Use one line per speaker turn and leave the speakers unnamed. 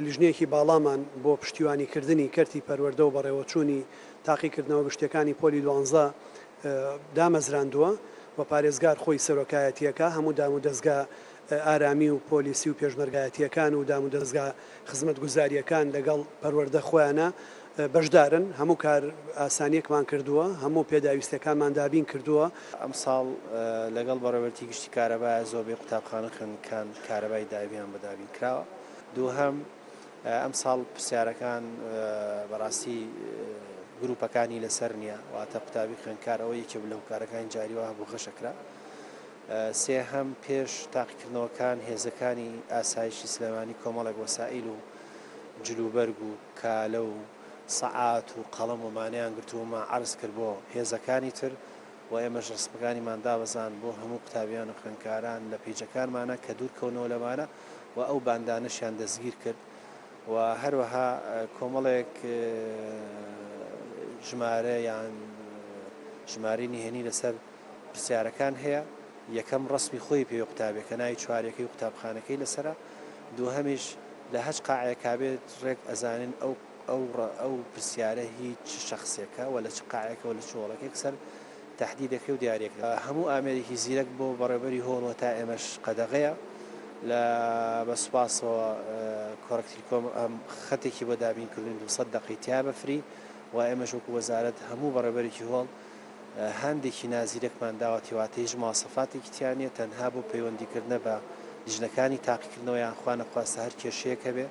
لیژنەیەکی باڵامان بۆ پشتیوانیکردنی کەرتی پەروەردە و بەڕێوەچوونی تاقیکردنەوە گشتەکانی پۆلی 12 دامەزراندووە و پارێزگار خۆی سەرۆکایەتیەکە هەموو دام و دەستگا ئارامی و پۆلیسی و پێشمەرگایەتیەکان و دام و دەستگا خزمەتگوزاریەکان لەگەڵ پەروەردە خۆیانە بەشدارن هەموو کار ئاسانیەکمان کردووە هەموو پێداویستەکانمان دابین کردووە.
ئەم ساڵ لەگەڵ بەڕێوەبەری گشتی کارەبای زۆربەی قوتابخانە خوێندنەکان کارەبای دابیان بەدابین کراوە. دووهەم ئەم ساڵ پرسیارەکان بەڕاستی گروپەکانی لەسەر نییە واتە قوتابی خوێندکارەوە یەکێ لە هۆکارەکانی جاریوە بۆ خەشەکرا. سێهەم پێش تاقیکردنەوەکان هێزەکانی ئاسایشی سلێمانی کۆمەڵێک وەسائیل و جلوبەرگ و کالە و سەعات و قەڵەم ومانیان گرتووەمە عەرز کرد بۆ هێزەکانی تر و ئێمەش ڕسمەکانیمان دابەزان بۆ هەموو قوتابیان و خوێندکاران لە پیجەکانمانە کە دوورکەونەوە لەمانە و ئەو باندانەشیان دەستگیر کرد و هەروەها کۆمەڵێک ژمارە یان ژمارەی نهێنی لەسەر پرسیارەکان هەیە. یەکەم ڕسمی خۆی پێ قوتابێکە ناوی چوارەکەی قوتابخانەکەی لەسرە. دووهەمیش لە هەچ قاعەیەکا بێت ڕێک ئەزانن ئەو پرسیارە هیچ شخصێکە و لە چ قاعەیەکە و لە چۆڵەکەێک سەر تهدیدەکەی و دیارێکە. هەموو ئامێرێکی زیرەک بۆ بەڕێبەری هۆڵەوە تا ئێمەش قەدەغەیە لە بەسوپاسەوە کۆڕکتیکۆم ئەم خەتێکی بۆ دابینکردن 200 دقیقی بەفری و ئێمەش وەکو وەزارەت هەموو بەڕێبەرێکی هۆڵ هەندێکی نازیرەکمان داوەتی واتەیش ماسەفاتێکی تیانە تەنها بۆ پەیوەندیکردنە بە لیژنەکانی تاقیکردنەوە یان خوا نەخواستە هەر کێشەیەکە بێ.